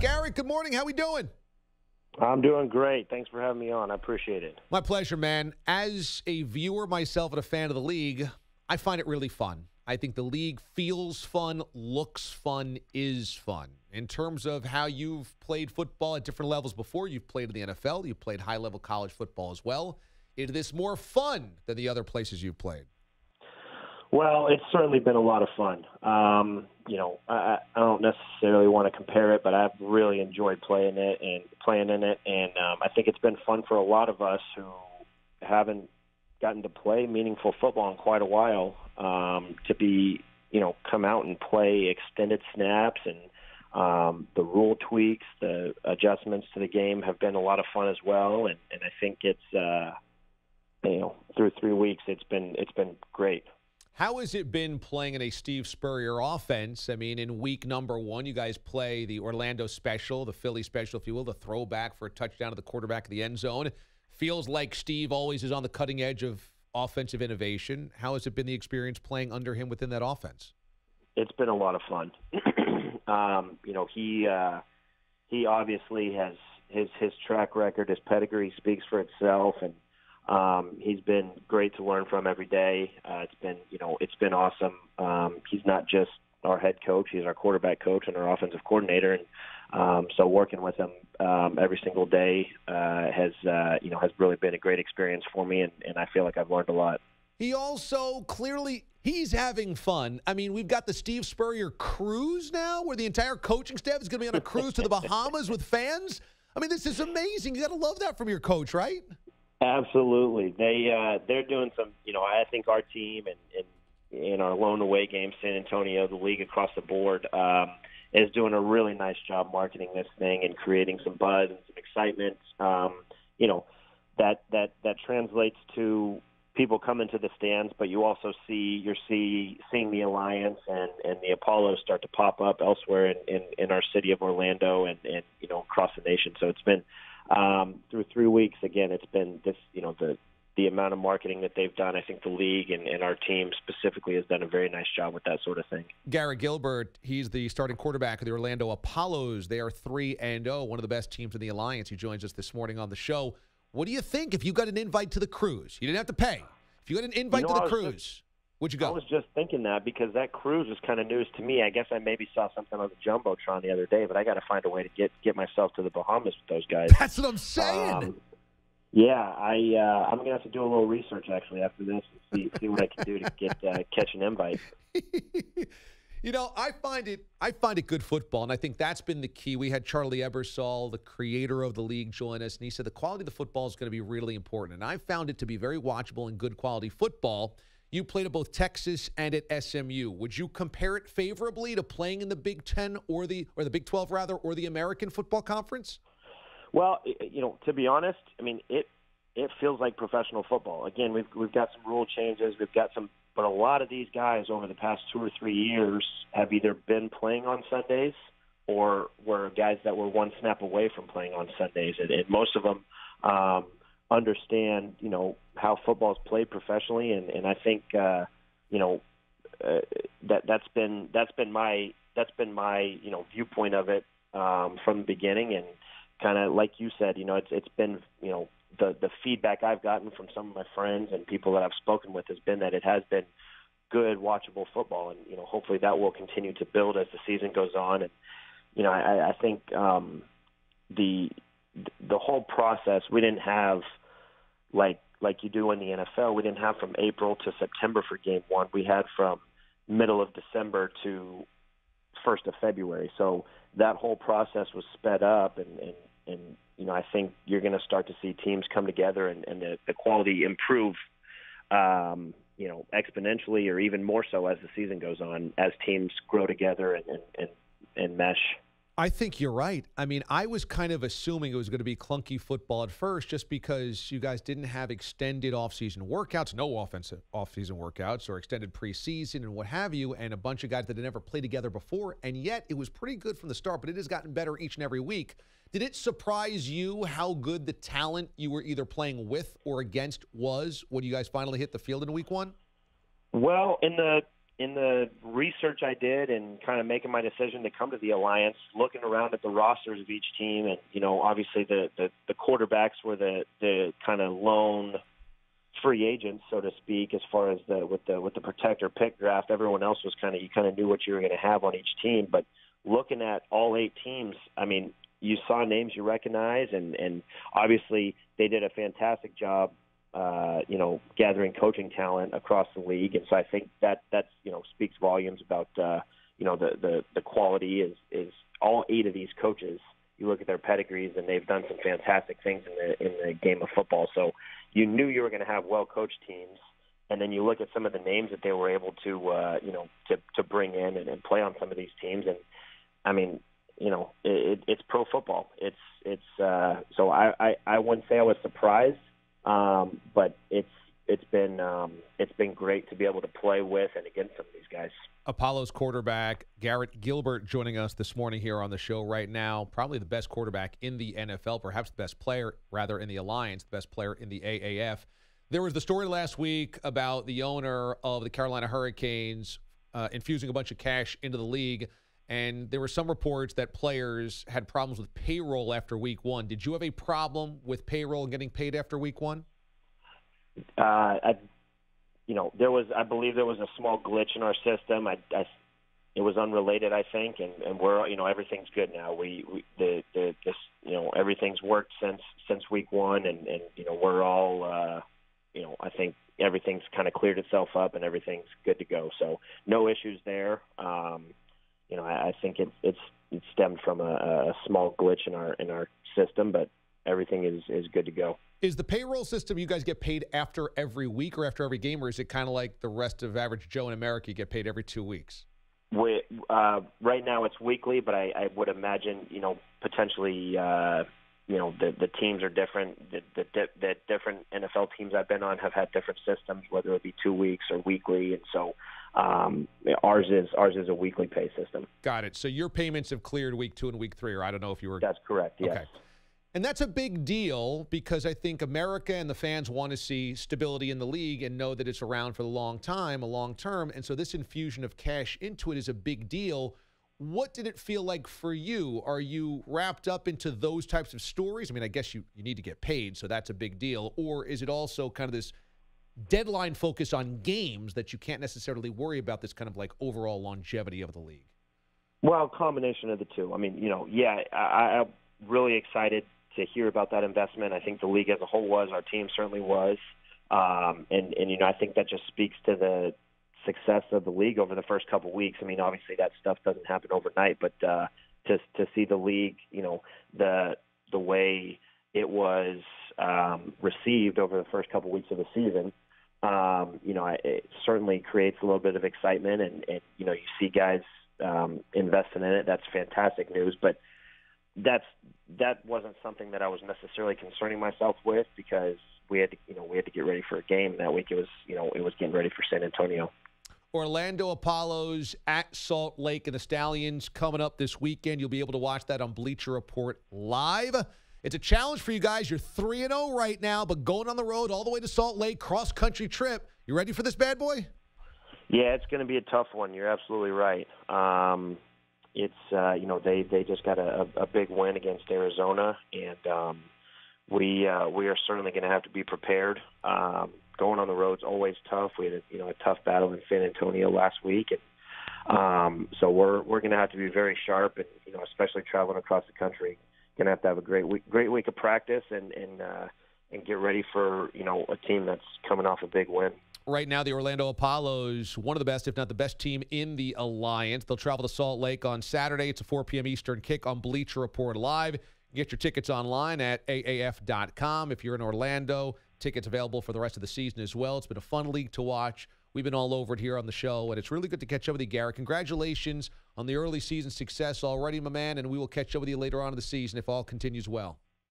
Garrett, good morning. How we doing? I'm doing great. Thanks for having me on. I appreciate it. My pleasure, man. As a viewer myself and a fan of the league, I find it really fun. I think the league feels fun, looks fun, is fun. In terms of how you've played football at different levels before, you've played in the NFL, you've played high-level college football as well. Is this more fun than the other places you've played? Well, it's certainly been a lot of fun. I don't necessarily want to compare it, but I've really enjoyed playing in it, and I think it's been fun for a lot of us who haven't gotten to play meaningful football in quite a while, to be, come out and play extended snaps, and the rule tweaks, the adjustments to the game have been a lot of fun as well, and I think it's, through 3 weeks, it's been great. How has it been playing in a Steve Spurrier offense? I mean, in week number 1, you guys play the Orlando special, the Philly special, if you will, the throwback for a touchdown to the quarterback of the end zone. Feels like Steve always is on the cutting edge of offensive innovation. How has it been the experience playing under him within that offense? It's been a lot of fun. He obviously has his track record, his pedigree speaks for itself, and he's been great to learn from every day. It's been awesome. He's not just our head coach; he's our quarterback coach and our offensive coordinator. And so, working with him every single day has really been a great experience for me, and I feel like I've learned a lot. He also he's having fun. I mean, we've got the Steve Spurrier cruise now, where the entire coaching staff is going to be on a cruise to the Bahamas with fans. I mean, this is amazing. You got to love that from your coach, right? Absolutely. They're doing some, I think our team and in our lone away game, San Antonio, the league across the board, is doing a really nice job marketing this thing and creating some buzz and some excitement. That translates to people coming to the stands, but you also seeing the Alliance and the Apollo start to pop up elsewhere in our city of Orlando and across the nation. So it's been through 3 weeks, again, it's been this, the amount of marketing that they've done. I think the league and our team specifically has done a very nice job with that sort of thing. Garrett Gilbert, he's the starting quarterback of the Orlando Apollos. They are 3-0, one of the best teams in the Alliance. He joins us this morning on the show. What do you think if you got an invite to the cruise? You didn't have to pay. If you got an invite to the cruise, would you go? I was just thinking that because that cruise was kind of news to me. I guess I maybe saw something on the Jumbotron the other day, but I got to find a way to get myself to the Bahamas with those guys. That's what I'm saying. I'm going to have to do a little research actually after this and see what I can do to catch an invite. I find it good football, and I think that's been the key. We had Charlie Ebersol, the creator of the league, join us, and he said the quality of the football is going to be really important. And I found it to be very watchable and good quality football. You played at both Texas and at SMU. Would you compare it favorably to playing in the Big Ten or the Big 12 rather, or the American Football Conference? Well, to be honest, I mean it feels like professional football. Again, we've got some rule changes, but a lot of these guys over the past 2 or 3 years have either been playing on Sundays or were guys that were one snap away from playing on Sundays, and most of them understand, how football is played professionally, and I think, that's been my viewpoint of it from the beginning, and kind of like you said, it's been, the feedback I've gotten from some of my friends and people that I've spoken with has been that it has been good, watchable football, and hopefully that will continue to build as the season goes on, and I think the whole process we didn't have like you do in the NFL. We didn't have from April to September for game one. We had from middle of December to 1st of February. So that whole process was sped up, and I think you're going to start to see teams come together and the quality improve, exponentially or even more so as the season goes on, as teams grow together and mesh. I think you're right. I mean, I was kind of assuming it was going to be clunky football at first just because you guys didn't have extended off-season workouts, no offensive off-season workouts or extended preseason and what have you, and a bunch of guys that had never played together before, and yet it was pretty good from the start, but it has gotten better each and every week. Did it surprise you how good the talent you were either playing with or against was when you guys finally hit the field in week one? Well, in in the research I did and kind of making my decision to come to the Alliance, looking around at the rosters of each team, and obviously the quarterbacks were the kind of lone free agents, so to speak, as far as with the protector pick draft. Everyone else was you kind of knew what you were going to have on each team. But looking at all 8 teams, I mean, you saw names you recognize, and obviously they did a fantastic job, gathering coaching talent across the league. And so I think that's speaks volumes about the quality is all 8 of these coaches. You look at their pedigrees, and they've done some fantastic things in the game of football. So you knew you were going to have well-coached teams, and then you look at some of the names that they were able to bring in and play on some of these teams. And I mean, it's pro football. It's so I wouldn't say I was surprised, but it's been great to be able to play with and against some of these guys. Apollo's quarterback, Garrett Gilbert, joining us this morning here on the show right now. Probably the best quarterback in the NFL, perhaps the best player, rather, in the Alliance, the best player in the AAF. There was the story last week about the owner of the Carolina Hurricanes infusing a bunch of cash into the league, and there were some reports that players had problems with payroll after week 1. Did you have a problem with payroll and getting paid after week 1? I believe there was a small glitch in our system. It was unrelated, I think, and we're, everything's good now. Everything's worked since week 1, and we're all, I think everything's kind of cleared itself up and everything's good to go. So no issues there. I think it stemmed from a small glitch in our system, but everything is good to go. Is the payroll system you guys get paid after every week or after every game, or is it kind of like the rest of average Joe in America, you get paid every 2 weeks? Right now it's weekly, but I would imagine, potentially, the teams are different. The different NFL teams I've been on have had different systems, whether it be 2 weeks or weekly, and so ours is a weekly pay system. Got it. So your payments have cleared week 2 and week 3, or I don't know if you were. That's correct. Yes. Okay. And that's a big deal because I think America and the fans want to see stability in the league and know that it's around for a long term. And so this infusion of cash into it is a big deal. What did it feel like for you? Are you wrapped up into those types of stories? I mean, I guess you need to get paid, so that's a big deal. Or is it also kind of this deadline focus on games that you can't necessarily worry about this kind of like overall longevity of the league? Well, combination of the two. I mean, I'm really excited to hear about that investment. I think the league as a whole was. Our team certainly was. And I think that just speaks to the success of the league over the first couple of weeks. I mean, obviously that stuff doesn't happen overnight, but to see the league, the way it was received over the first couple of weeks of the season, it certainly creates a little bit of excitement, and you see guys investing in it. That's fantastic news, but that wasn't something that I was necessarily concerning myself with, because we had to get ready for a game that week. It was getting ready for San Antonio. Orlando Apollos at Salt Lake, and the Stallions coming up this weekend. You'll be able to watch that on Bleacher Report Live. It's a challenge for you guys. You're 3-0 right now, but going on the road all the way to Salt Lake, cross-country trip. You ready for this bad boy? Yeah, it's going to be a tough one. You're absolutely right. It's they just got a big win against Arizona, and we are certainly going to have to be prepared. Going on the road's always tough. We had a tough battle in San Antonio last week, and so we're going to have to be very sharp, and especially traveling across the country. Going to have a great week of practice, and get ready for a team that's coming off a big win. Right now, the Orlando Apollos, one of the best, if not the best team in the Alliance. They'll travel to Salt Lake on Saturday. It's a 4 p.m. Eastern kick on Bleacher Report Live. Get your tickets online at AAF.com. If you're in Orlando, tickets available for the rest of the season as well. It's been a fun league to watch. We've been all over it here on the show, and it's really good to catch up with you, Garrett. Congratulations on the early season success already, my man, and we will catch up with you later on in the season if all continues well.